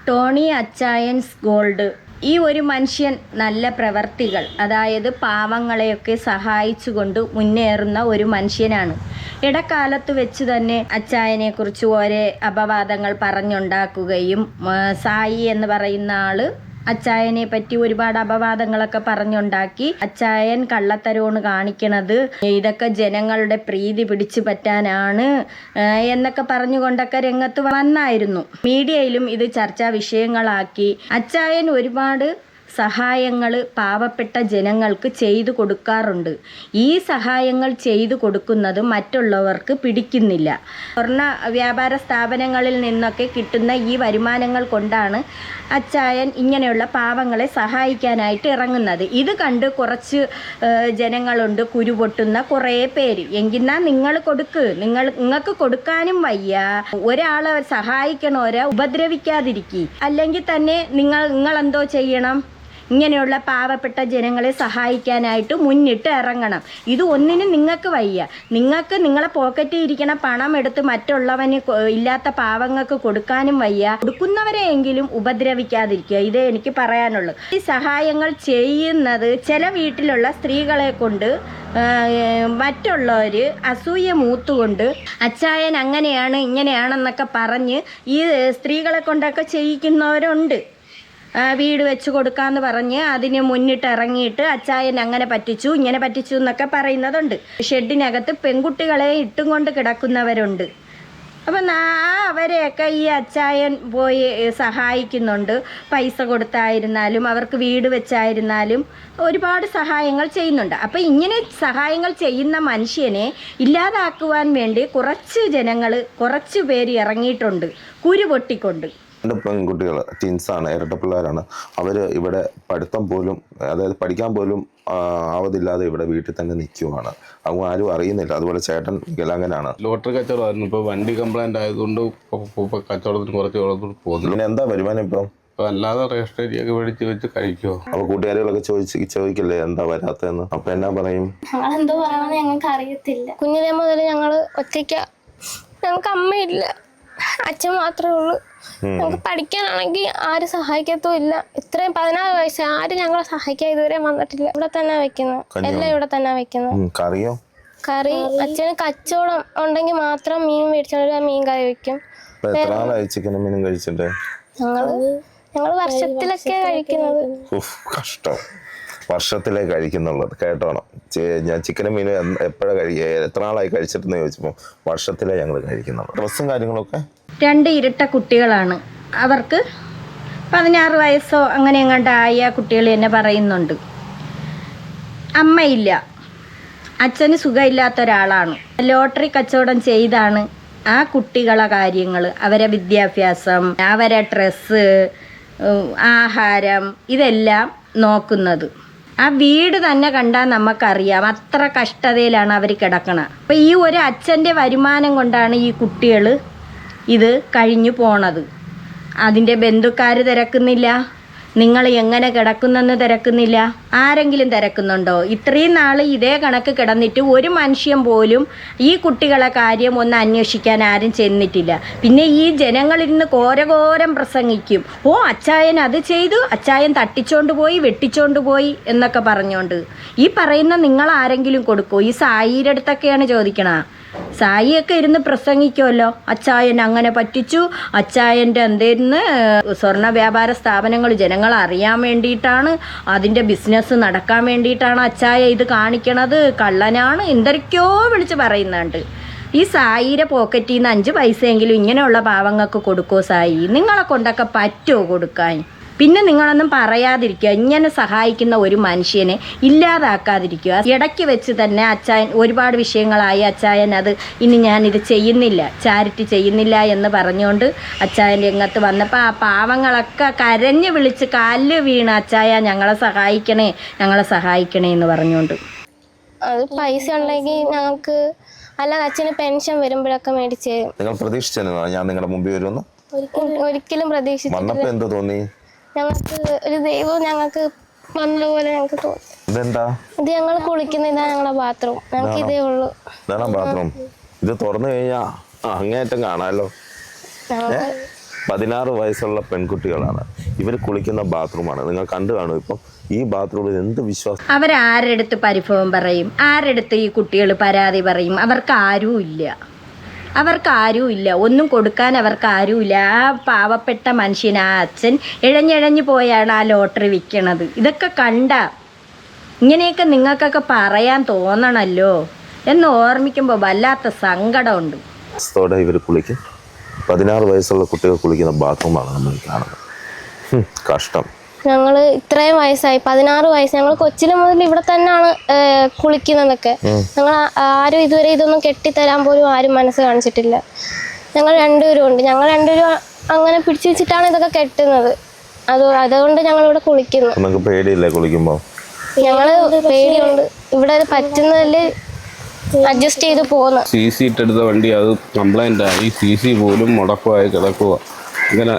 Tony Achayans gold. ഈ ഒരു മനുഷ്യൻ നല്ല പ്രവർത്തികൾ, അതായത് പാവങ്ങളെയൊക്കെ സഹായിച്ചുകൊണ്ട് മുന്നേറുന്ന ഒരു മനുഷ്യനാണ്. ഇടക്കാലത്ത് വെച്ച് തന്നെ അച്ചായനെ കുറിച്ച് ഓരോ അപവാദങ്ങൾ പറഞ്ഞുണ്ടാക്കുകയും സായി എന്ന് പറയുന്ന ആള് അച്ചായനെ പറ്റി ഒരുപാട് അപവാദങ്ങളൊക്കെ പറഞ്ഞുണ്ടാക്കി അച്ചായൻ കള്ളത്തരമാണ് കാണിക്കണത്, ഇതൊക്കെ ജനങ്ങളുടെ പ്രീതി പിടിച്ചു പറ്റാനാണ് എന്നൊക്കെ പറഞ്ഞുകൊണ്ടൊക്കെ രംഗത്ത് വന്നായിരുന്നു. മീഡിയയിലും ഇത് ചർച്ചാ വിഷയങ്ങളാക്കി. അച്ചായൻ ഒരുപാട് സഹായങ്ങൾ പാവപ്പെട്ട ജനങ്ങൾക്ക് ചെയ്തു കൊടുക്കാറുണ്ട്. ഈ സഹായങ്ങൾ ചെയ്തു കൊടുക്കുന്നത് മറ്റുള്ളവർക്ക് പിടിക്കുന്നില്ല. സ്വർണ്ണ വ്യാപാര സ്ഥാപനങ്ങളിൽ നിന്നൊക്കെ കിട്ടുന്ന ഈ വരുമാനങ്ങൾ കൊണ്ടാണ് അച്ചായൻ ഇങ്ങനെയുള്ള പാവങ്ങളെ സഹായിക്കാനായിട്ട് ഇറങ്ങുന്നത്. ഇത് കണ്ട് കുറച്ച് ജനങ്ങളുണ്ട്, കുരുപൊട്ടുന്ന കുറേ പേര്. എങ്കിന്നാ നിങ്ങൾ കൊടുക്ക്, നിങ്ങൾക്ക് കൊടുക്കാനും വയ്യ, ഒരാളെ സഹായിക്കണോരെ ഉപദ്രവിക്കാതിരിക്കുക. അല്ലെങ്കിൽ തന്നെ നിങ്ങൾ എന്തോ ചെയ്യണം, ഇങ്ങനെയുള്ള പാവപ്പെട്ട ജനങ്ങളെ സഹായിക്കാനായിട്ട് മുന്നിട്ട് ഇറങ്ങണം. ഇത് ഒന്നിനും നിങ്ങൾക്ക് വയ്യ. നിങ്ങൾക്ക് നിങ്ങളെ പോക്കറ്റിൽ ഇരിക്കണ പണം എടുത്ത് മറ്റുള്ളവന് ഇല്ലാത്ത പാവങ്ങൾക്ക് കൊടുക്കാനും വയ്യ. കൊടുക്കുന്നവരെയെങ്കിലും ഉപദ്രവിക്കാതിരിക്കുക. ഇതേ എനിക്ക് പറയാനുള്ളൂ. ഈ സഹായങ്ങൾ ചെയ്യുന്നത് ചില വീട്ടിലുള്ള സ്ത്രീകളെ കൊണ്ട് മറ്റുള്ളവർ അസൂയ മൂത്തുകൊണ്ട് അച്ചായൻ അങ്ങനെയാണ് ഇങ്ങനെയാണെന്നൊക്കെ പറഞ്ഞ് ഈ സ്ത്രീകളെ കൊണ്ടൊക്കെ ചെയ്യിക്കുന്നവരുണ്ട്. വീട് വെച്ച് കൊടുക്കാമെന്ന് പറഞ്ഞ് അതിന് മുന്നിട്ട് ഇറങ്ങിയിട്ട് അച്ചായൻ അങ്ങനെ പറ്റിച്ചു ഇങ്ങനെ പറ്റിച്ചു എന്നൊക്കെ പറയുന്നതുണ്ട്. ഷെഡിനകത്ത് പെൺകുട്ടികളെ ഇട്ടും കൊണ്ട് കിടക്കുന്നവരുണ്ട്. അപ്പം അവരെയൊക്കെ ഈ അച്ചായൻ പോയി സഹായിക്കുന്നുണ്ട്. പൈസ കൊടുത്തായിരുന്നാലും അവർക്ക് വീട് വെച്ചായിരുന്നാലും ഒരുപാട് സഹായങ്ങൾ ചെയ്യുന്നുണ്ട്. അപ്പം ഇങ്ങനെ സഹായങ്ങൾ ചെയ്യുന്ന മനുഷ്യനെ ഇല്ലാതാക്കുവാൻ വേണ്ടി കുറച്ച് പേര് ഇറങ്ങിയിട്ടുണ്ട്, കുരു പൊട്ടിക്കൊണ്ട്. രണ്ട് പെൺകുട്ടികൾ ട്വിൻസാണ്, ഇരട്ട പിള്ളേരാണ്. അവർ ഇവിടെ പഠിത്തം പോലും, അതായത് പഠിക്കാൻ പോലും ആവതില്ലാതെ ഇവിടെ വീട്ടിൽ തന്നെ നിൽക്കുവാണ്. അപ്പോൾ ആരും അറിയുന്നില്ല. അതുപോലെ ചേട്ടൻ വികലാംഗനാണ്. ലോട്ടറി കച്ചവടമായിരുന്നു. ഇപ്പോൾ വണ്ടി കംപ്ലൈന്റ് ആയതുകൊണ്ട് കച്ചവടത്തിന് കുറച്ച് പോകുന്നു. പിന്നെ എന്താ വരുമാനം ഇപ്പം? അല്ലാതെ റേഷനരിയൊക്കെ മേടിച്ച് വെച്ച് കഴിക്കുമോ? അപ്പൊ കൂട്ടുകാരികളൊക്കെ ചോദിക്കില്ലേ എന്താ വരാത്തതെന്ന്? അപ്പൊ എന്നാ പറയും? എന്തോ പറയണമെന്ന് ഞങ്ങൾക്ക് അറിയത്തില്ല. കുഞ്ഞിലേ മുതൽ ഞങ്ങള് ഒറ്റയ്ക്ക, ഞങ്ങൾക്ക് അമ്മയില്ല, അച്ഛൻ മാത്രമേ ഉള്ളൂ. ഞങ്ങൾക്ക് പഠിക്കാനാണെങ്കിൽ ആരും സഹായിക്കത്തും ഇല്ല. ഇത്രയും 16 വയസ്സ് ആരും ഞങ്ങളെ സഹായിക്കാൻ ഇതുവരെ വന്നിട്ടില്ല. ഇവിടെ തന്നെ വെക്കുന്നത്, എല്ലാം ഇവിടെ തന്നെ വെക്കുന്നത്. കറി അച്ഛന് കച്ചവടം ഉണ്ടെങ്കിൽ മാത്രം മീൻ മേടിച്ചോണ്ട് മീൻ കറി വെക്കും. ഞങ്ങള് വർഷത്തിലൊക്കെ കഴിക്കുന്നത്. കഷ്ടം, വർഷത്തിലേ കഴിക്കുന്നുള്ളത് കേട്ടോണം. ഞാൻ ചിക്കനും മീനും എപ്പോഴാണ് കഴിക്കുക, എത്ര നാളായി കഴിച്ചിട്ടെന്ന് ചോദിച്ചപ്പോൾ വർഷത്തിലേ ഞങ്ങൾ കഴിക്കുന്നുള്ളൂ. ഡ്രസ്സും കാര്യങ്ങളൊക്കെ 2 ഇരട്ട കുട്ടികളാണ്. അവർക്ക് 16 വയസ്സോ അങ്ങനെ എങ്ങാണ്ടായ കുട്ടികൾ തന്നെ പറയുന്നുണ്ട്. അമ്മയില്ല, അച്ഛന് സുഖമില്ലാത്ത ഒരാളാണ്. ലോട്ടറി കച്ചവടം ചെയ്താണ് ആ കുട്ടികളെ കാര്യങ്ങൾ, അവരെ വിദ്യാഭ്യാസം, അവരെ ഡ്രസ്സ്, ആഹാരം ഇതെല്ലാം നോക്കുന്നത്. ആ വീട് തന്നെ കണ്ടാൽ നമുക്കറിയാം അത്ര കഷ്ടതയിലാണ് അവർ കിടക്കണത്. അപ്പോൾ ഈ ഒരു അച്ഛൻ്റെ വരുമാനം കൊണ്ടാണ് ഈ കുട്ടികൾ ഇത് കഴിഞ്ഞു പോണത്. അതിൻ്റെ ബന്ധുക്കാർ തിരക്കുന്നില്ല, നിങ്ങൾ എങ്ങനെ കിടക്കുന്നെന്ന് തിരക്കുന്നില്ല. ആരെങ്കിലും തിരക്കുന്നുണ്ടോ? ഇത്രയും നാൾ ഇതേ കണക്ക് കിടന്നിട്ട് ഒരു മനുഷ്യൻ പോലും ഈ കുട്ടികളെ കാര്യം ഒന്ന് അന്വേഷിക്കാൻ ആരും ചെന്നിട്ടില്ല. പിന്നെ ഈ ജനങ്ങളിരുന്ന് ഘോരഘോരം പ്രസംഗിക്കും. ഓ അച്ചായൻ അത് ചെയ്തു, അച്ചായൻ തട്ടിച്ചോണ്ട് പോയി, വെട്ടിച്ചോണ്ട് പോയി എന്നൊക്കെ പറഞ്ഞുകൊണ്ട്. ഈ പറയുന്ന നിങ്ങൾ ആരെങ്കിലും കൊടുക്കുമോ? ഈ സായിയുടെ അടുത്തൊക്കെയാണ് ചോദിക്കണ. സായിയൊക്കെ ഇരുന്ന് പ്രസംഗിക്കുമല്ലോ, അച്ചായൻ അങ്ങനെ പറ്റിച്ചു, അച്ചായൻ്റെ എന്തേന്ന് സ്വർണ്ണ വ്യാപാര സ്ഥാപനങ്ങൾ ജനങ്ങൾ അറിയാൻ വേണ്ടിയിട്ടാണ്, അതിൻ്റെ ബിസിനസ് നടക്കാൻ വേണ്ടിയിട്ടാണ് അച്ചായ ഇത് കാണിക്കണത്, കള്ളനാണ്, എന്തൊക്കെയോ വിളിച്ച് പറയുന്നുണ്ട്. ഈ സായിയുടെ പോക്കറ്റിൽ നിന്ന് 5 പൈസയെങ്കിലും ഇങ്ങനെയുള്ള പാവങ്ങൾക്ക് കൊടുക്കുമോ സായി? നിങ്ങളെ കൊണ്ടൊക്കെ പറ്റുമോ കൊടുക്കാൻ? പിന്നെ നിങ്ങളൊന്നും പറയാതിരിക്കുക. ഇങ്ങനെ സഹായിക്കുന്ന ഒരു മനുഷ്യനെ ഇല്ലാതാക്കാതിരിക്കുക. ഇടയ്ക്ക് വെച്ച് തന്നെ അച്ചായൻ ഒരുപാട് വിഷയങ്ങളായി അച്ചായൻ അത് ഇനി ഞാനിത് ചെയ്യുന്നില്ല, ചാരിറ്റി ചെയ്യുന്നില്ല എന്ന് പറഞ്ഞുകൊണ്ട് അച്ചായൻ രംഗത്ത് വന്നപ്പോൾ ആ പാവങ്ങളൊക്കെ കരഞ്ഞ് വിളിച്ച് കാലിൽ വീണ് അച്ചായ ഞങ്ങളെ സഹായിക്കണേ എന്ന് പറഞ്ഞുകൊണ്ട്. അത് പൈസ ഉണ്ടെങ്കിൽ ഞങ്ങൾക്ക്, അല്ലാതെ അച്ഛന് പെൻഷൻ വരുമ്പോഴൊക്കെ മേടിച്ച് തരും. നിങ്ങൾ പ്രതീക്ഷിച്ചിരുന്നോ ഞാൻ നിങ്ങളുടെ മുമ്പിൽ വരുമെന്ന്? ഒരിക്കലും പ്രതീക്ഷിച്ചിട്ടില്ല. എന്ത് തോന്നി? ഞങ്ങൾക്ക് ഒരു ദൈവം ഞങ്ങൾക്ക് വന്നതുപോലെ ഞങ്ങൾക്ക് തോന്നി. ഇത് ഞങ്ങൾ കുളിക്കുന്ന, ഇതാണ് ഞങ്ങളുടെ ബാത്റൂം. ഞങ്ങൾക്ക് ഇതേ ഉള്ളൂ. ബാത്റൂം ഇത് തുറന്നു കഴിഞ്ഞാ അങ്ങേയറ്റം കാണാമല്ലോ. 16 വയസ്സുള്ള പെൺകുട്ടികളാണ്. ഇവർ കുളിക്കുന്ന ബാത്റൂമാണ് നിങ്ങൾ കണ്ടു കാണും. ഇപ്പം ഈ ബാത്റൂമിൽ എന്ത് വിശ്വാസം? അവരാരെടുത്ത് പരിഭവം പറയും? ആരെടുത്ത് ഈ കുട്ടികൾ പരാതി പറയും? അവർക്കാരുമില്ല, ഒന്നും കൊടുക്കാൻ അവർക്കാരുമില്ല. ആ പാവപ്പെട്ട മനുഷ്യൻ, ആ അച്ഛൻ ഇഴഞ്ഞിഴഞ്ഞു പോയാണ് ആ ലോട്ടറി വിൽക്കണത്. ഇതൊക്കെ കണ്ട ഇങ്ങനെയൊക്കെ നിങ്ങൾക്കൊക്കെ പറയാൻ തോന്നണല്ലോ എന്ന് ഓർമ്മിക്കുമ്പോൾ വല്ലാത്ത സങ്കടമുണ്ട്. ഇവർ കുളിക്കും. 16 വയസ്സുള്ള കുട്ടികൾ കുളിക്കുന്ന ബാത്റൂമാണ് നമ്മൾ കാണുന്നത്. കഷ്ടം. ഞങ്ങൾ ഇത്രയും വയസ്സായി, 16 വയസ്സ്, ഞങ്ങൾ കൊച്ചിലെ മുതൽ ഇവിടെ തന്നെയാണ് കുളിക്കുന്നതൊക്കെ. ഞങ്ങൾ ആരും ഇതുവരെ ഇതൊന്നും കെട്ടിത്തരാൻ പോലും ആരും മനസ്സ് കാണിച്ചിട്ടില്ല. ഞങ്ങൾ രണ്ടുപേരും ഉണ്ട്. ഞങ്ങൾ രണ്ടുപേരും അങ്ങനെ പിടിച്ചു വെച്ചിട്ടാണ് ഇതൊക്കെ കെട്ടുന്നത്. അതുകൊണ്ട് ഞങ്ങൾ ഇവിടെ കുളിക്കുന്നു. നിങ്ങൾക്ക് പേടിയില്ലേ കുളിക്കുമ്പോൾ? ഞങ്ങൾ പേടിയുണ്ട്. ഇവിടെ പറ്റുന്നതിൽ അഡ്ജസ്റ്റ് ചെയ്ത് പോകുന്നു. CC ഇട്ടെടുത്ത വണ്ടി അത് കംപ്ലൈൻ്റ് ആയി, CC പോലും മുടക്കമായി കിടക്കുക. ഇങ്ങനെ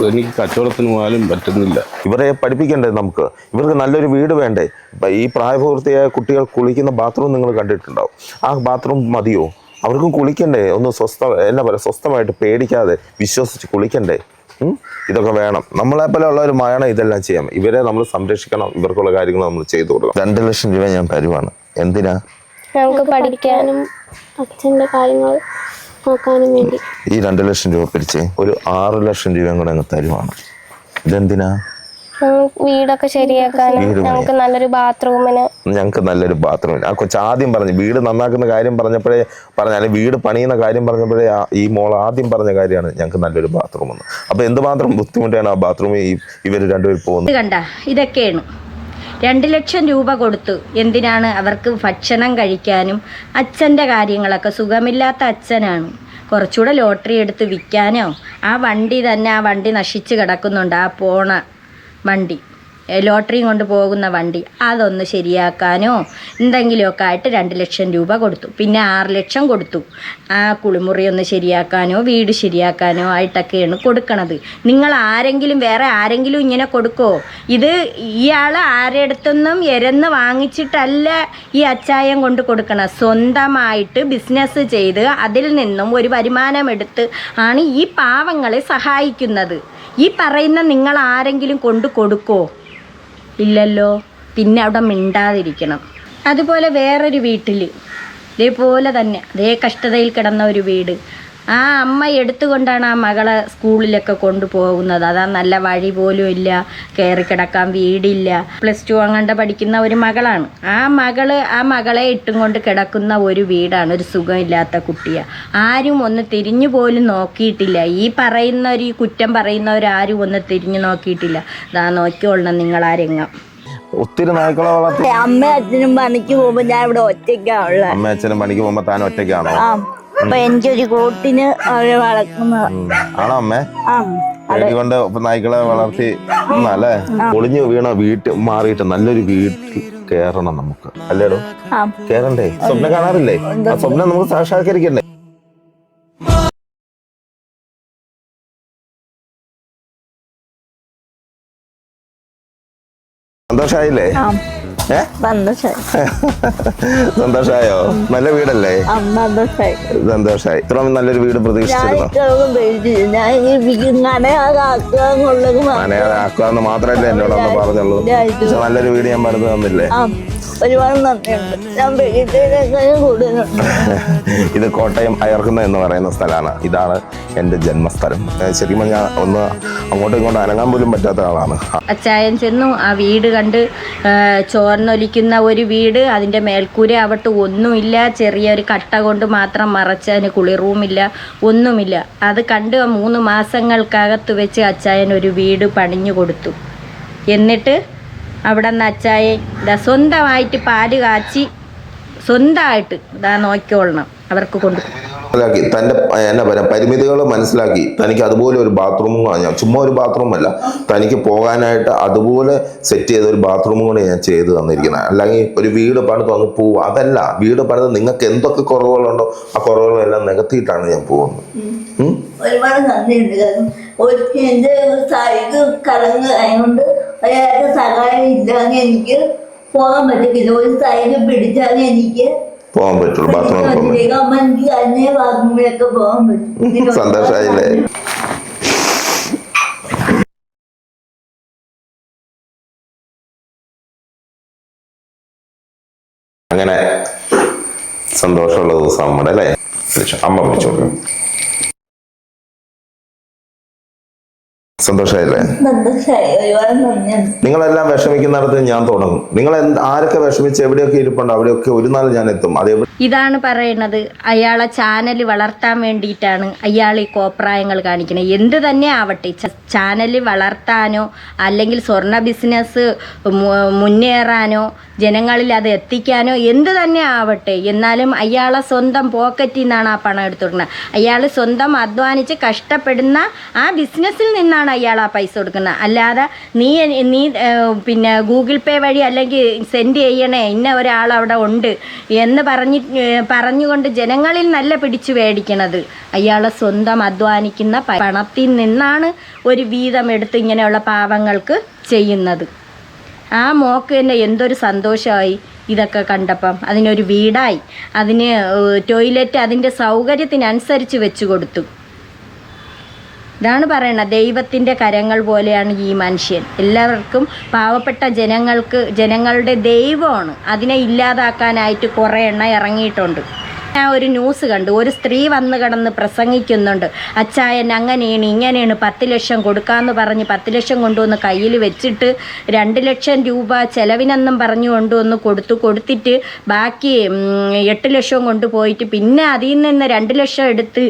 എനിക്ക് കച്ചവടത്തിന് പോകാനും പറ്റുന്നില്ല. ഇവരെ പഠിപ്പിക്കണ്ടേ നമുക്ക്? ഇവർക്ക് നല്ലൊരു വീട് വേണ്ടേ? ഈ പ്രായപൂർത്തിയായ കുട്ടികൾ കുളിക്കുന്ന ബാത്റൂം നിങ്ങൾ കണ്ടിട്ടുണ്ടാവും. ആ ബാത്റൂം മതിയോ? അവർക്കും കുളിക്കണ്ടേ? ഒന്ന് സ്വസ്ഥമായിട്ട് പേടിക്കാതെ വിശ്വസിച്ച് കുളിക്കണ്ടേ? ഇതൊക്കെ വേണം. നമ്മളെപ്പോലെ ഉള്ളവരുമായാണ് ഇതെല്ലാം ചെയ്യാം. ഇവരെ നമ്മൾ സംരക്ഷിക്കണം. ഇവർക്കുള്ള കാര്യങ്ങൾ നമ്മൾ ചെയ്തു കൊടുക്കണം. 2 ലക്ഷം രൂപ ഞാൻ തരുവാണ്. എന്തിനാ? ഞങ്ങൾക്ക് പഠിക്കാനും അച്ഛൻ്റെ കാര്യങ്ങൾ നോക്കാനും വേണ്ടി. ഈ 2 ലക്ഷം രൂപ പിടിച്ച് ഒരു 6 ലക്ഷം രൂപയും കൂടെ അങ്ങ് തരുവാണ്. ഇതെന്തിനാ? വീടൊക്കെ ശരിയാക്കാനും ഞങ്ങൾക്ക് നല്ലൊരു ബാത്റൂമിന്. ആ കൊച്ചു ആദ്യം പറഞ്ഞു വീട് നന്നാക്കുന്ന കാര്യം പറഞ്ഞാൽ വീട് പണിയുന്ന കാര്യം പറഞ്ഞപ്പോഴേ ഈ മോൾ ആദ്യം പറഞ്ഞ കാര്യമാണ് ഞങ്ങൾക്ക് നല്ലൊരു ബാത്റൂം എന്ന്. അപ്പൊ എന്തുമാത്രം ബുദ്ധിമുട്ടാണ് ആ ബാത്റൂമിൽ ഇവർ രണ്ടുപേരും പോകുന്നത്. കണ്ട, ഇതൊക്കെയാണ് 2 ലക്ഷം രൂപ കൊടുത്തു. എന്തിനാണ്? അവർക്ക് ഭക്ഷണം കഴിക്കാനും അച്ഛൻ്റെ കാര്യങ്ങളൊക്കെ. സുഖമില്ലാത്ത അച്ഛനാണ്. കുറച്ചുകൂടെ ലോട്ടറി എടുത്ത് വിൽക്കാനോ, ആ വണ്ടി നശിച്ച് കിടക്കുന്നുണ്ട്. ആ പോണ വണ്ടി, ലോട്ടറിയും കൊണ്ട് പോകുന്ന വണ്ടി, അതൊന്ന് ശരിയാക്കാനോ എന്തെങ്കിലുമൊക്കെ ആയിട്ട് 2 ലക്ഷം രൂപ കൊടുത്തു. പിന്നെ 6 ലക്ഷം കൊടുത്തു ആ കുളിമുറി ഒന്ന് ശരിയാക്കാനോ വീട് ശരിയാക്കാനോ ആയിട്ടൊക്കെയാണ് കൊടുക്കണത്. നിങ്ങൾ വേറെ ആരെങ്കിലും ഇങ്ങനെ കൊടുക്കോ? ഇത് ഇയാൾ ആരെടുത്തൊന്നും എരന്ന് വാങ്ങിച്ചിട്ടല്ല ഈ അച്ചായം കൊണ്ട് കൊടുക്കണം. സ്വന്തമായിട്ട് ബിസിനസ് ചെയ്ത് അതിൽ നിന്നും ഒരു വരുമാനം എടുത്ത് ആണ് ഈ പാവങ്ങളെ സഹായിക്കുന്നത്. ഈ പറയുന്ന നിങ്ങൾ ആരെങ്കിലും കൊണ്ട് കൊടുക്കോ? ഇല്ലല്ലോ. പിന്നെ അവിടെ മിണ്ടാതിരിക്കണം. അതുപോലെ വേറൊരു വീട്ടിൽ ഇതേപോലെ തന്നെ അതേ കഷ്ടതയിൽ കിടന്ന ഒരു വീട്, ആ അമ്മ എടുത്തുകൊണ്ടാണ് ആ മകളെ സ്കൂളിലൊക്കെ കൊണ്ടുപോകുന്നത്. അതാ നല്ല വഴി പോലും ഇല്ല, കയറി കിടക്കാൻ വീടില്ല. +2 അങ്ങാണ്ട് പഠിക്കുന്ന ഒരു മകളാണ്. ആ മകളെ ഇട്ടും കൊണ്ട് കിടക്കുന്ന ഒരു വീടാണ്. ഒരു സുഖമില്ലാത്ത കുട്ടിയാണ്. ആരും ഒന്ന് തിരിഞ്ഞു പോലും നോക്കിയിട്ടില്ല. ഈ കുറ്റം പറയുന്നവരാരും ഒന്ന് തിരിഞ്ഞു നോക്കിയിട്ടില്ല. അതാ നോക്കിക്കൊള്ളണം നിങ്ങൾ ആ രംഗം. ഒത്തിരി നായ്ക്കളെ വളർത്തി. അമ്മയും അച്ഛനും പണിക്ക് പോകുമ്പോ ഞാൻ ഇവിടെ ഒറ്റയ്ക്കാണുള്ളത്. അമ്മയും അച്ഛനും പണിക്ക് പോകുമ്പോ താൻ ഒറ്റയ്ക്കാണോ? അപ്പൊ എനിക്കൊരു കൂട്ടിന് അവരെ വളർത്തുന്നത്. ആണോ അമ്മേ? കൊണ്ട് നായ്ക്കളെ വളർത്തി അല്ലേ? ഒളിഞ്ഞു വീണ വീട്ടിൽ മാറിയിട്ട് നല്ലൊരു വീട്ടിൽ കേറണം നമുക്ക്, അല്ലേടോ? കേറണ്ടേ? സ്വപ്നം കാണാറില്ലേ? ആ സ്വപ്നം നമുക്ക് സാക്ഷാത്കരിക്കണ്ടേ? സന്തോഷായില്ലേ? സന്തോഷായോ? നല്ല വീടല്ലേ? സന്തോഷായി. ഇത്ര നല്ലൊരു വീട് പ്രതീക്ഷിച്ചിരുന്നു? ആക്കാന്ന് മാത്രമല്ലേ എന്നോടൊന്ന് പറഞ്ഞുള്ളൂ. പക്ഷെ നല്ലൊരു വീട് ഞാൻ പറഞ്ഞു തന്നില്ലേ? ഒരുപാട് നന്ദിയുണ്ട്. ഞാൻ ഇത് കോട്ടയം അയർക്കുന്ന എന്ന് പറയുന്ന സ്ഥലമാണ്. ഇതാണ് എൻ്റെ ജന്മസ്ഥലം. ശരിക്കും ഞാൻ ഒന്ന് അങ്ങോട്ടും ഇങ്ങോട്ടും അനങ്ങാൻ പോലും പറ്റാത്ത ആളാണ്. അച്ചായൻ ചെന്നു ആ വീട് കണ്ട്, ചോർന്നൊലിക്കുന്ന ഒരു വീട്, അതിൻ്റെ മേൽക്കൂര ആവട്ടെ ഒന്നുമില്ല, ചെറിയൊരു കട്ട കൊണ്ട് മാത്രം മറച്ച്, അതിന് കുളിറൂമില്ല, ഒന്നുമില്ല. അത് കണ്ട് 3 മാസങ്ങൾക്കകത്ത് വെച്ച് അച്ചായൻ ഒരു വീട് പണിഞ്ഞു കൊടുത്തു. എന്നിട്ട് അവിടെ നിന്ന് അച്ചായൻ സ്വന്തമായിട്ട് പാല് കാച്ചി സ്വന്തമായിട്ട് നോക്കിക്കൊള്ളണം അവർക്ക് കൊടുക്കും. തൻ്റെ എന്നാ പറയാ പരിമിതികൾ മനസ്സിലാക്കി തനിക്ക് അതുപോലെ ഒരു ബാത്റൂമും ഞാൻ ചുമ്മാ ഒരു ബാത്റൂമല്ല, തനിക്ക് പോകാനായിട്ട് അതുപോലെ സെറ്റ് ചെയ്ത ഒരു ബാത്റൂമും കൂടെ ഞാൻ ചെയ്ത് തന്നിരിക്കുന്നത്. അല്ലെങ്കിൽ ഒരു വീട് പണിത് അങ്ങ് പോവുക, അതല്ല. വീട് പണിത് നിങ്ങൾക്ക് എന്തൊക്കെ കുറവുകളുണ്ടോ ആ കുറവുകളെല്ലാം നികത്തിയിട്ടാണ് ഞാൻ പോകുന്നത്. ഒരുപാട് നന്ദിയുണ്ട്. കാരണം എന്റെ സൈഡ് കറങ്ങായതുകൊണ്ട് അയാളുടെ സഹായം ഇല്ലാതെ എനിക്ക് പോകാൻ പറ്റത്തില്ല. ഒരു സൈഡ് പിടിച്ചാൽ എനിക്ക് പോകാൻ പറ്റുള്ളൂ. ബാത്റൂമിൽ എനിക്ക് തന്നെ ബാത്റൂമിലൊക്കെ പോകാൻ പറ്റും. സന്തോഷായില്ലേ? അങ്ങനെ സന്തോഷമുള്ള ദിവസം നമ്മുടെ അല്ലേ? അമ്മ വിളിച്ചോളൂ. സന്തോഷമായില്ലേ? ഒരുപാട് നന്ദിയുണ്ട്. നിങ്ങളെല്ലാം വിഷമിക്കുന്നിടത്ത് ഞാൻ തുടങ്ങും. നിങ്ങൾ ആരൊക്കെ വിഷമിച്ച് എവിടെയൊക്കെ ഇരിപ്പുണ്ടോ അവിടെയൊക്കെ ഒരു നാൾ ഞാൻ എത്തും. അതേപോലെ ഇതാണ് പറയണത്. അയാളെ ചാനൽ വളർത്താൻ വേണ്ടിയിട്ടാണ് അയാൾ ഈ കോപ്രായങ്ങൾ കാണിക്കുന്നത്. എന്ത് തന്നെ ആവട്ടെ, ചാനൽ വളർത്താനോ അല്ലെങ്കിൽ സ്വർണ്ണ ബിസിനസ് മുന്നേറാനോ ജനങ്ങളിൽ അത് എത്തിക്കാനോ എന്ത് തന്നെ ആവട്ടെ, എന്നാലും അയാളെ സ്വന്തം പോക്കറ്റിൽ നിന്നാണ് ആ പണം എടുത്തുകൊടുക്കുന്നത്. അയാൾ സ്വന്തം അധ്വാനിച്ച് കഷ്ടപ്പെടുന്ന ആ ബിസിനസ്സിൽ നിന്നാണ് അയാൾ ആ പൈസ കൊടുക്കുന്നത്. അല്ലാതെ നീ പിന്നെ ഗൂഗിൾ പേ വഴി അല്ലെങ്കിൽ സെൻഡ് ചെയ്യണേ, ഇന്ന ഒരാൾ അവിടെ ഉണ്ട് എന്ന് പറഞ്ഞുകൊണ്ട് ജനങ്ങളിൽ നല്ല പിടിച്ചു മേടിക്കണത് അയാളെ സ്വന്തം അധ്വാനിക്കുന്ന പണത്തിൽ നിന്നാണ് ഒരു വീതം എടുത്ത് ഇങ്ങനെയുള്ള പാവങ്ങൾക്ക് ചെയ്യുന്നത്. ആ മോക്ക് തന്നെ എന്തൊരു സന്തോഷമായി ഇതൊക്കെ കണ്ടപ്പം. അതിനൊരു വീടായി, അതിന് ടോയ്ലറ്റ് അതിൻ്റെ സൗകര്യത്തിനനുസരിച്ച് വെച്ച് കൊടുത്തു. ഇതാണ് പറയണത്, ദൈവത്തിൻ്റെ കരങ്ങൾ പോലെയാണ് ഈ മനുഷ്യൻ. എല്ലാവർക്കും പാവപ്പെട്ട ജനങ്ങളുടെ ദൈവമാണ്. അതിനെ ഇല്ലാതാക്കാനായിട്ട് കുറേ എണ്ണം ഇറങ്ങിയിട്ടുണ്ട്. ഞാൻ ഒരു ന്യൂസ് കണ്ടു, ഒരു സ്ത്രീ വന്ന് കിടന്ന് പ്രസംഗിക്കുന്നുണ്ട്. അച്ചായൻ അങ്ങനെയാണ് ഇങ്ങനെയാണ് 10 ലക്ഷം കൊടുക്കാമെന്ന് പറഞ്ഞ് 10 ലക്ഷം കൊണ്ടുവന്ന് കയ്യിൽ വെച്ചിട്ട് 2 ലക്ഷം രൂപ ചെലവിനെന്നും പറഞ്ഞു കൊണ്ടുവന്ന് കൊടുത്തിട്ട് ബാക്കി 8 ലക്ഷം കൊണ്ടുപോയിട്ട് പിന്നെ അതിൽ നിന്ന് 2 ലക്ഷം എടുത്ത്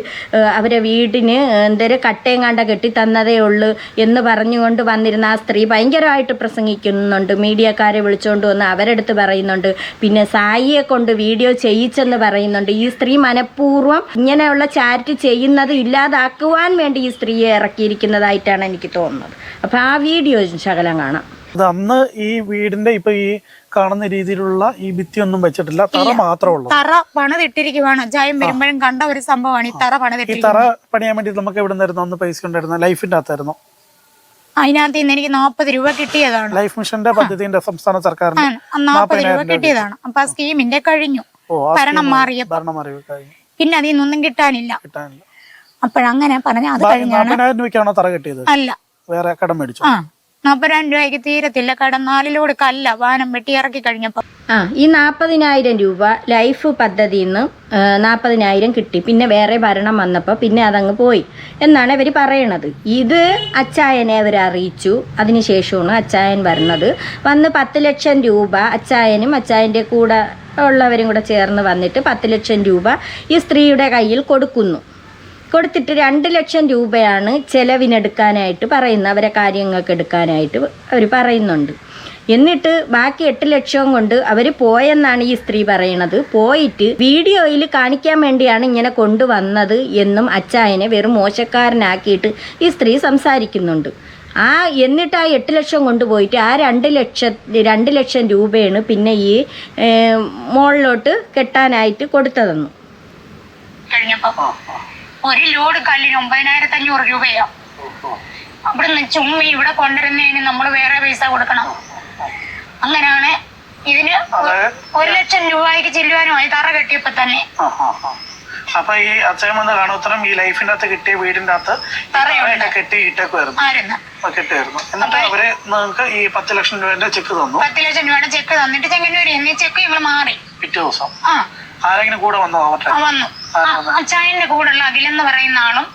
അവരെ വീടിന് എന്തേലും കട്ടയും കണ്ട കെട്ടിത്തന്നതേ ഉള്ളൂ എന്ന് പറഞ്ഞുകൊണ്ട് വന്നിരുന്ന ആ സ്ത്രീ ഭയങ്കരമായിട്ട് പ്രസംഗിക്കുന്നുണ്ട്. മീഡിയക്കാരെ വിളിച്ചുകൊണ്ട് വന്ന് അവരെടുത്ത് പറയുന്നുണ്ട്. പിന്നെ സായിയെ കൊണ്ട് വീഡിയോ ചെയ്യിച്ചെന്ന് പറയുന്നുണ്ട്. ഈ സ്ത്രീ മനഃപൂർവ്വം ഇങ്ങനെയുള്ള ചാരിറ്റി ചെയ്യുന്നത് ഇല്ലാതാക്കുവാൻ വേണ്ടി ഈ സ്ത്രീയെ ഇറക്കിയിരിക്കുന്നതായിട്ടാണ് എനിക്ക് തോന്നുന്നത്. അപ്പം ആ വീഡിയോ ശകലം കാണാം. അത് അന്ന് ഈ വീടിന്റെ ഇപ്പൊ ഈ കാണുന്ന രീതിയിലുള്ള ഈ ഭിത്തിയൊന്നും വെച്ചിട്ടില്ല, തറ മാത്രമേ ഉള്ളൂ. തറ പണിതിട്ടിരിക്കുവാണ്. ജയം വരുമ്പോഴും കണ്ട ഒരു സംഭവമാണ് ഈ തറ ഈ പണിതിട്ടിരിക്കുന്നത്. തറ പണിയാൻ വേണ്ടി നമുക്ക് എവിടെ നിന്നായിരുന്നു അന്ന് പൈസ ഉണ്ടായിരുന്നു? ലൈഫിന്റെ അകത്തായിരുന്നു. അതിനകത്ത് നിന്ന് എനിക്ക് 40 രൂപ കിട്ടിയതാണ്. ലൈഫ് മിഷന്റെ പദ്ധതിന്റെ സംസ്ഥാന സർക്കാരിന്റെ 40 രൂപ കിട്ടിയതാണ്. അപ്പൊ ആ സ്കീമിന്റെ കഴിഞ്ഞു, ഭരണം മാറിയപ്പോ പിന്നെ അതിൽ നിന്നൊന്നും കിട്ടാനില്ല. അപ്പോഴങ്ങനെ പറഞ്ഞ അത് കഴിഞ്ഞാണ്. 40,000 രൂപയ്ക്കാണോ തറ കിട്ടിയത്? അല്ല, വേറെ കടം മേടിച്ചു. 40,000 രൂപയ്ക്ക് തീരത്തില്ല കടം. 4 ലോഡ് കല്ല വാനം വെട്ടി ഇറക്കി കഴിഞ്ഞപ്പോ ഈ 40,000 രൂപ ലൈഫ് പദ്ധതിയിൽ നിന്ന് 40,000 കിട്ടി. പിന്നെ വേറെ ഭരണം വന്നപ്പോൾ പിന്നെ അതങ്ങ് പോയി എന്നാണ് ഇവർ പറയണത്. ഇത് അച്ചായനെ അവർ അറിയിച്ചു. അതിനുശേഷമാണ് അച്ചായൻ വരുന്നത്. വന്ന് 10 ലക്ഷം രൂപ അച്ചായനും അച്ചായൻ്റെ കൂടെ ഉള്ളവരും കൂടെ ചേർന്ന് വന്നിട്ട് 10 ലക്ഷം രൂപ ഈ സ്ത്രീയുടെ കയ്യിൽ കൊടുത്തിട്ട് 2 ലക്ഷം രൂപയാണ് ചെലവിനെടുക്കാനായിട്ട് പറയുന്നത്. അവരെ കാര്യങ്ങൾക്ക് എടുക്കാനായിട്ട് അവർ പറയുന്നുണ്ട്. എന്നിട്ട് ബാക്കി 8 ലക്ഷം കൊണ്ട് അവർ പോയെന്നാണ് ഈ സ്ത്രീ പറയണത്. പോയിട്ട് വീഡിയോയിൽ കാണിക്കാൻ വേണ്ടിയാണ് ഇങ്ങനെ കൊണ്ടുവന്നത് എന്നും അച്ചായനെ വെറും മോശക്കാരനാക്കിയിട്ട് ഈ സ്ത്രീ സംസാരിക്കുന്നുണ്ട്. എന്നിട്ട് ആ 8 ലക്ഷം കൊണ്ടുപോയിട്ട് ആ 2 ലക്ഷം രൂപയാണ് പിന്നെ ഈ മോളിലോട്ട് കെട്ടാനായിട്ട് കൊടുത്തതെന്നു. കഴിഞ്ഞപ്പോ 1 ലോഡ് കല്ലിന് 9,500 രൂപയോ. അവിടുന്ന് ചുമ്മി ഇവിടെ കൊണ്ടുവരുന്നതിന് നമ്മൾ വേറെ പൈസ കൊടുക്കണം. അങ്ങനെയാണ് ഇതിന് 1 ലക്ഷം രൂപയ്ക്ക് ചെല്ലുവാനുമായി തറ കെട്ടിയപ്പോ തന്നെ. അപ്പൊ ഈ അച്ഛൻ വന്ന് കാണുത്തരം ഈ ലൈഫിന്റെ അകത്ത് കിട്ടിയ വീടിന്റെ അകത്ത് കെട്ടിയിട്ടേക്കുമായിരുന്നു. എന്നിട്ട് അവര് നിങ്ങൾക്ക് ഈ 10 ലക്ഷം രൂപയുടെ ചെക്ക് തന്നു. 10 ലക്ഷം രൂപയുടെ ചെക്ക് തന്നിട്ട് ചെങ്ങന്നൂര് ചെക്ക് ഞങ്ങൾ മാറി. പിറ്റേ ദിവസം ആരെങ്കിലും കൂടെ വന്നു? വന്നു. അച്ചായന്റെ കൂടെയുള്ള അഖിലെന്ന് പറയുന്ന ആളും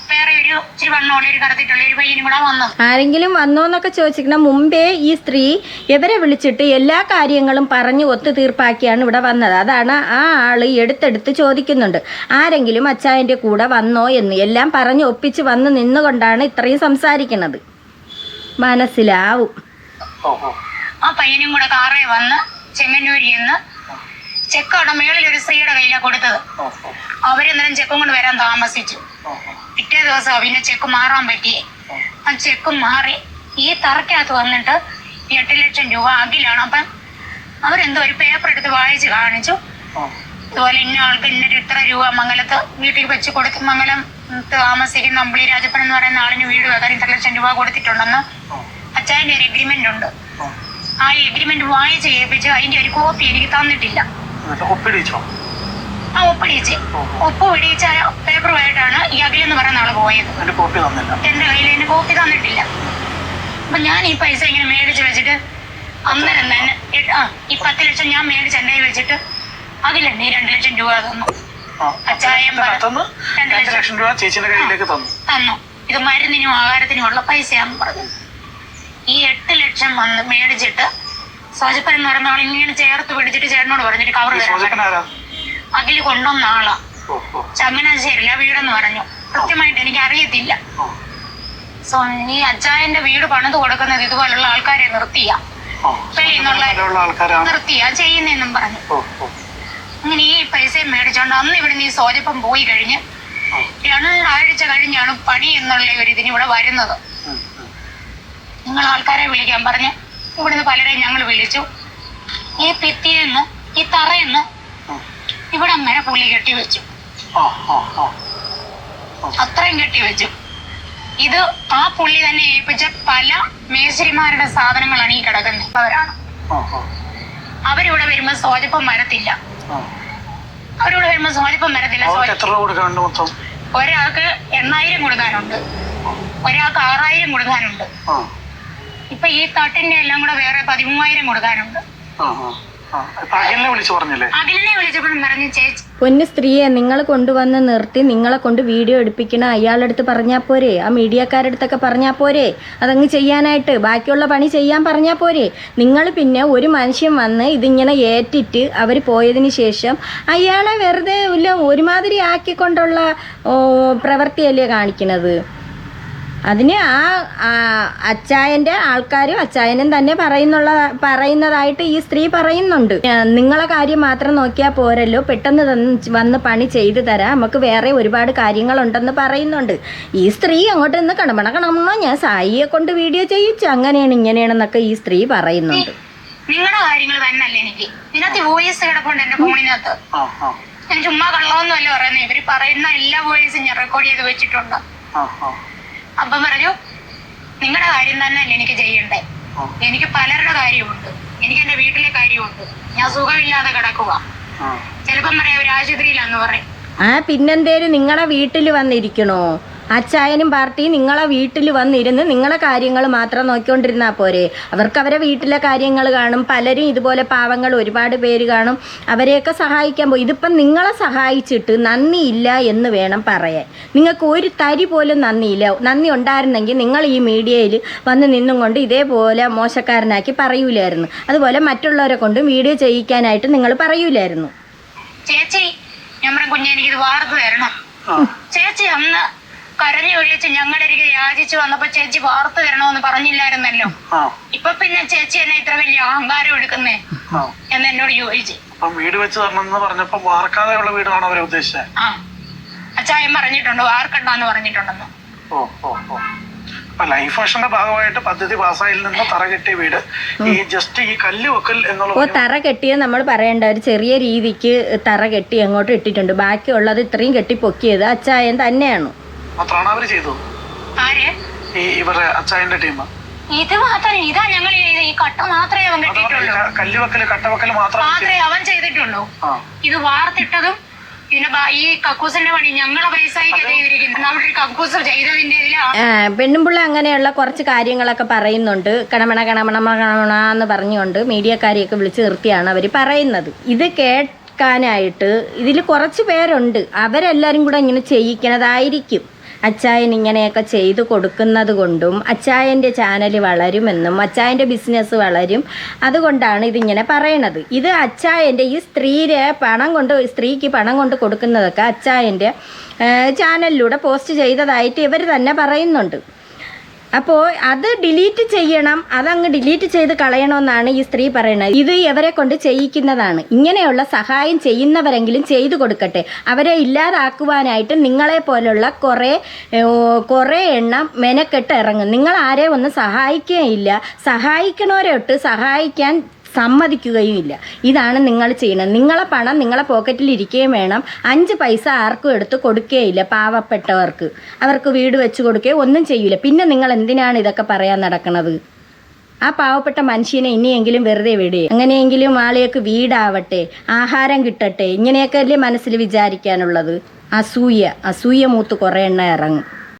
വേറെ ഒരു ഇച്ചിരി വണ്ണോളി ഒരു കറുത്തിട്ടുള്ള ഒരു പയ്യനും കൂടെ വന്നു. ആരെങ്കിലും വന്നോന്നൊക്കെ ചോദിച്ചിരിക്കണം. മുമ്പേ ഈ സ്ത്രീ ഇവരെ വിളിച്ചിട്ട് എല്ലാ കാര്യങ്ങളും പറഞ്ഞ് ഒത്തുതീർപ്പാക്കിയാണ് ഇവിടെ വന്നത്. അതാണ് ആ ആള് എടുത്തെടുത്ത് ചോദിക്കുന്നുണ്ട്, ആരെങ്കിലും അച്ചായന്റെ കൂടെ വന്നോ എന്ന്. എല്ലാം പറഞ്ഞ് ഒപ്പിച്ച് വന്ന് നിന്നുകൊണ്ടാണ് ഇത്രയും സംസാരിക്കുന്നത്. മനസ്സിലാവും. ആ പയ്യനും കൂടെ കാറേ വന്ന് ചെങ്ങന്നൂരിൽ നിന്ന് ചെക്ക് അവിടെ മേളിൽ ഒരു സ്ത്രീയുടെ കയ്യിലാണ് കൊടുത്തത്. അവരെന്നേരം ചെക്കും കൊണ്ട് വരാൻ താമസിച്ചു. പിറ്റേ ദിവസം പിന്നെ ചെക്ക് മാറാൻ പറ്റിയേ. ആ ചെക്ക് മാറി ഈ തറക്കകത്ത് വന്നിട്ട് 8 ലക്ഷം രൂപ അഖിലാണ്. അപ്പം അവരെന്തോ ഒരു പേപ്പർ എടുത്ത് വായിച്ച് കാണിച്ചു. ഇതുപോലെ ഇന്ന ആൾക്ക് ഇന്നൊരു ഇത്ര രൂപ മംഗലത്ത് വീട്ടിൽ വെച്ച് കൊടുത്ത് മംഗലം താമസിക്കുന്ന അമ്പിളി രാജപ്പൻ എന്ന് പറയുന്ന ആളിന് വീട് വെക്കാൻ 2 ലക്ഷം രൂപ കൊടുത്തിട്ടുണ്ടെന്ന് അച്ചായന്റെ ഒരു എഗ്രിമെന്റ് ഉണ്ട്. ആ എഗ്രിമെന്റ് വായിച്ച് കേൾപ്പിച്ച് അതിന്റെ ഒരു കോപ്പി എനിക്ക് തന്നിട്ടില്ല. ഒപ്പിടിച്ചോ? ആ ഒപ്പിടിച്ച് ഒപ്പ് പിടിച്ച പേപ്പറുമായിട്ടാണ് ഈ അഖിലെന്ന് പറയുന്ന ആള് പോയത്. എന്റെ കയ്യിൽ അതിന്റെ കോപ്പി തന്നിട്ടില്ല. അപ്പൊ ഞാൻ ഈ പൈസ ഇങ്ങനെ മേടിച്ച് വെച്ചിട്ട് അന്നേരം തന്നെ ഈ 10 ലക്ഷം ഞാൻ മേടിച്ച് എൻ്റെ കയ്യിൽ വെച്ചിട്ട് അതിലെന്നെ 2 ലക്ഷം രൂപ തന്നു. അച്ചായം 2 ലക്ഷം രൂപ ചേച്ചിയുടെ കയ്യിലേക്ക് തന്നു. ഇത് മരുന്നിനും ആഹാരത്തിനും ഉള്ള പൈസയാണെന്ന് പറഞ്ഞു. ഈ 8 ലക്ഷം വന്ന് മേടിച്ചിട്ട് സോജപ്പൻ എന്ന് പറയുന്ന ആൾ ഇങ്ങനെ ചേർത്ത് പിടിച്ചിട്ട് ചേട്ടനോട് പറഞ്ഞിട്ട് കവർ തരാം. അഖില് കൊണ്ടുവന്ന ആളാ. ചങ്ങനാശ്ശേരിയില്ല വീടെന്ന് പറഞ്ഞു. കൃത്യമായിട്ട് എനിക്ക് അറിയത്തില്ല. ഈ അച്ചായന്റെ വീട് പണിത് കൊടുക്കുന്നത് ഇതുപോലുള്ള ആൾക്കാരെ നിർത്തിയാ ചെയ്യുന്നെന്നും പറഞ്ഞു. അങ്ങനെ ഈ പൈസയും മേടിച്ചോണ്ട് അന്ന് ഇവിടുന്ന് ഈ സോജപ്പം പോയി കഴിഞ്ഞ് 2 ആഴ്ച കഴിഞ്ഞാണ് പണി എന്നുള്ള ഒരു ഇതിന് ഇവിടെ വരുന്നത്. നിങ്ങൾ ആൾക്കാരെ വിളിക്കാൻ പറഞ്ഞ് ഇവിടുന്ന് പലരെയും ഞങ്ങൾ വിളിച്ചു. ഈ ഭിത്തിയെന്ന് ഈ തറയെന്ന് ഇവിടെ വരെ പുള്ളി കെട്ടിവെച്ചു. അത്രയും കെട്ടിവെച്ചു. ഇത് ആ പുള്ളി തന്നെ ഏൽപ്പിച്ച പല മേശരിമാരുടെ സാധനങ്ങളാണ് ഈ കിടക്കുന്നത്. അവരിവിടെ വരുമ്പോ സോജപ്പം വരത്തില്ല. ഒരാൾക്ക് 8,000 കൊടുക്കാനുണ്ട്, ഒരാൾക്ക് 6,000 കൊടുക്കാനുണ്ട്. ഇപ്പൊ ഈ തട്ടിന്റെ എല്ലാം കൂടെ വേറെ 13,000 കൊടുക്കാനുണ്ട്. അഖിലിനെ വിളിച്ചപ്പോഴും പറഞ്ഞു ചേച്ചി പൊന്നു സ്ത്രീയെ നിങ്ങൾ കൊണ്ടുവന്ന് നിർത്തി നിങ്ങളെ കൊണ്ട് വീഡിയോ എടുപ്പിക്കണം അയാളുടെ അടുത്ത് പറഞ്ഞാൽ പോരെ, ആ മീഡിയക്കാരുടെ അടുത്തൊക്കെ പറഞ്ഞാൽ പോരെ, അതങ്ങ് ചെയ്യാനായിട്ട് ബാക്കിയുള്ള പണി ചെയ്യാൻ പറഞ്ഞാൽ പോരെ. നിങ്ങൾ പിന്നെ ഒരു മനുഷ്യൻ വന്ന് ഇതിങ്ങനെ ഏറ്റിട്ട് അവർ പോയതിന് ശേഷം അയാളെ വെറുതെ ഇല്ല ഒരുമാതിരി ആക്കിക്കൊണ്ടുള്ള പ്രവൃത്തിയല്ലേ കാണിക്കുന്നത്. അതിന് ആ അച്ചായൻ്റെ ആൾക്കാരും അച്ചായനും തന്നെ പറയുന്നതായിട്ട് ഈ സ്ത്രീ പറയുന്നുണ്ട്. നിങ്ങളെ കാര്യം മാത്രം നോക്കിയാൽ പോരല്ലോ, പെട്ടെന്ന് വന്ന് പണി ചെയ്തു തരാം, നമുക്ക് വേറെ ഒരുപാട് കാര്യങ്ങളുണ്ടെന്ന് പറയുന്നുണ്ട്. ഈ സ്ത്രീ അങ്ങോട്ട് നിന്ന് കണമണ ഞാൻ സായിയെ കൊണ്ട് വീഡിയോ ചെയ്യിച്ചു അങ്ങനെയാണ് ഇങ്ങനെയാണെന്നൊക്കെ ഈ സ്ത്രീ പറയുന്നുണ്ട്. നിങ്ങളുടെ കാര്യങ്ങൾ തന്നെയല്ലേ എനിക്ക് ഇതിനകത്ത് വോയിസ് കിടപ്പുണ്ട് എന്റെ ഫോണിനകത്ത്. ഞാൻ ചുമ്മാ കള്ളമൊന്നുമല്ല പറയുന്നത്. ഇവര് പറയുന്ന എല്ലാ വോയിസും ഞാൻ റെക്കോർഡ് ചെയ്ത് വെച്ചിട്ടുണ്ട്. അപ്പം പറഞ്ഞു നിങ്ങളുടെ കാര്യം തന്നെയല്ലേ എനിക്ക് ചെയ്യണ്ടേ, എനിക്ക് പലരുടെ കാര്യമുണ്ട്, എനിക്ക് എന്റെ വീട്ടിലെ കാര്യമുണ്ട്, ഞാൻ സുഖമില്ലാതെ കിടക്കുക, ചിലപ്പം പറയാം ഒരു ആശുപത്രിയിലാന്ന് പറയും. പിന്നെന്തേലും നിങ്ങളെ വീട്ടിൽ വന്നിരിക്കണോ? അച്ചായനും പാർട്ടിയും നിങ്ങളെ വീട്ടിൽ വന്നിരുന്ന് നിങ്ങളെ കാര്യങ്ങൾ മാത്രം നോക്കിക്കൊണ്ടിരുന്നാൽ പോരെ. അവർക്ക് അവരെ വീട്ടിലെ കാര്യങ്ങൾ കാണും. പലരും ഇതുപോലെ പാവങ്ങൾ ഒരുപാട് പേര് കാണും, അവരെയൊക്കെ സഹായിക്കാൻ പോയി. ഇതിപ്പം നിങ്ങളെ സഹായിച്ചിട്ട് നന്ദിയില്ല എന്ന് വേണം പറയാൻ. നിങ്ങൾക്ക് ഒരു തരി പോലും നന്ദിയില്ല. നന്ദി ഉണ്ടായിരുന്നെങ്കിൽ നിങ്ങൾ ഈ മീഡിയയിൽ വന്ന് നിന്നും കൊണ്ട് ഇതേപോലെ മോശക്കാരനാക്കി പറയൂലായിരുന്നു. അതുപോലെ മറ്റുള്ളവരെ കൊണ്ട് വീഡിയോ ചെയ്യിക്കാനായിട്ട് നിങ്ങൾ പറയൂലായിരുന്നു. ചേച്ചി നമ്മുടെ കുഞ്ഞെ എനിക്കിത് വാർത്ത് തരണം. ചേച്ചി അന്ന് കരഞ്ഞു വിളിച്ച് ഞങ്ങളുടെ അരികെ യാചിച്ചു വന്നപ്പോ ചേച്ചി വാർത്ത തരണമെന്ന് പറഞ്ഞില്ലായിരുന്നല്ലോ. ഇപ്പൊ പിന്നെ ചേച്ചി എന്നെ ഇത്ര വലിയ അഹങ്കാരം എടുക്കുന്നേ എന്ന് എന്നോട് ചോദിച്ചു. വീട് വെച്ച് തരണമെന്ന് പറഞ്ഞപ്പോ വാർക്കാതെയുള്ള വീടാണോ അവരെ ഉദ്ദേശിച്ചത്? അച്ചായൻ പറഞ്ഞിട്ടുണ്ട് വാർക്കണ്ടെന്ന് പറഞ്ഞിട്ടുണ്ടെന്ന്. ലൈഫ് മിഷന്റെ ഭാഗമായിട്ട് പദ്ധതി പാസ്സായിൽ നിന്ന് തറ കെട്ടിയ വീട് ഈ ജസ്റ്റ് ഈ കല്ല് വെക്കൽ എന്നുള്ള തറ കെട്ടിയത് നമ്മൾ പറയേണ്ട ഒരു ചെറിയ രീതിക്ക് തറ കെട്ടി അങ്ങോട്ട് ഇട്ടിട്ടുണ്ട്. ബാക്കിയുള്ളത് ഇത്രയും കെട്ടി പൊക്കിയത് അച്ചായൻ തന്നെയാണ്. മാത്രമാണ് അവര് ചെയ്തത്. ഇവരുടെ അച്ചായന്റെ ടീം ഇത് മാത്രം ഇതാ ഞങ്ങൾ ഈ കട്ട മാത്രമേ അവൻ കെട്ടിയിട്ടുള്ളൂ. കല്ലുവെക്കല് കട്ടവെക്കല് മാത്രമേ അവൻ ചെയ്തിട്ടുള്ളൂ. ഇത് വാർത്തിട്ടതും പിന്നെ ഈ കക്കൂസിന്റെ പണി ഞങ്ങളെ പൈസയ്ക്ക് ചെയ്തിരിക്കുന്നു. അവിടെ കക്കൂസ് ചെയ്തതിന്റെ പെണ്ണുമ്പിള്ള അങ്ങനെയുള്ള കുറച്ച് കാര്യങ്ങളൊക്കെ പറയുന്നുണ്ട്. കണമണ എന്ന് പറഞ്ഞുകൊണ്ട് മീഡിയക്കാരെയൊക്കെ വിളിച്ച് നിർത്തിയാണ് അവർ പറയുന്നത്. ഇത് കേൾക്കാനായിട്ട് ഇതിൽ കുറച്ച് പേരുണ്ട്, അവരെല്ലാവരും കൂടെ ഇങ്ങനെ ചെയ്യിക്കണതായിരിക്കും. അച്ചായൻ ഇങ്ങനെയൊക്കെ ചെയ്തു കൊടുക്കുന്നത് കൊണ്ടും അച്ചായൻ്റെ ചാനൽ വളരുമെന്നും അച്ചായൻ്റെ ബിസിനസ് വളരും, അതുകൊണ്ടാണ് ഇതിങ്ങനെ പറയണത്. ഇത് അച്ചായൻ്റെ ഈ സ്ത്രീക്ക് പണം കൊണ്ട് കൊടുക്കുന്നതൊക്കെ അച്ചായൻ്റെ ചാനലിലൂടെ പോസ്റ്റ് ചെയ്തതായിട്ട് ഇവർ തന്നെ പറയുന്നുണ്ട്. അപ്പോൾ അത് ഡിലീറ്റ് ചെയ്യണം, അതങ്ങ് ഡിലീറ്റ് ചെയ്ത് കളയണമെന്നാണ് ഈ സ്ത്രീ പറയുന്നത്. ഇത് ഇവരെ കൊണ്ട് ചെയ്യിക്കുന്നതാണ്. ഇങ്ങനെയുള്ള സഹായം ചെയ്യുന്നവരെങ്കിലും ചെയ്തു കൊടുക്കട്ടെ. അവരെ ഇല്ലാതാക്കുവാനായിട്ട് നിങ്ങളെ പോലുള്ള കുറേ എണ്ണം മെനക്കെട്ട് ഇറങ്ങും. നിങ്ങൾ ആരെയും ഒന്നും സഹായിക്കുകയില്ല, സഹായിക്കണവരൊട്ട് സഹായിക്കാൻ സമ്മതിക്കുകയും ഇല്ല. ഇതാണ് നിങ്ങൾ ചെയ്യുന്നത്. നിങ്ങളെ പണം നിങ്ങളെ പോക്കറ്റിൽ ഇരിക്കുകയും വേണം. 5 പൈസ ആർക്കും എടുത്ത് കൊടുക്കുകയില്ല. പാവപ്പെട്ടവർക്ക് അവർക്ക് വീട് വെച്ച് കൊടുക്കുകയോ ഒന്നും ചെയ്യില്ല. പിന്നെ നിങ്ങൾ എന്തിനാണ് ഇതൊക്കെ പറയാൻ നടക്കുന്നത്? ആ പാവപ്പെട്ട മനുഷ്യനെ ഇനിയെങ്കിലും വെറുതെ വിടുക. അങ്ങനെയെങ്കിലും ആളെയൊക്കെ വീടാവട്ടെ, ആഹാരം കിട്ടട്ടെ, ഇങ്ങനെയൊക്കെ അല്ലേ മനസ്സിൽ വിചാരിക്കാനുള്ളത്. അസൂയ മൂത്ത് കുറേ എണ്ണ ഇറങ്ങും.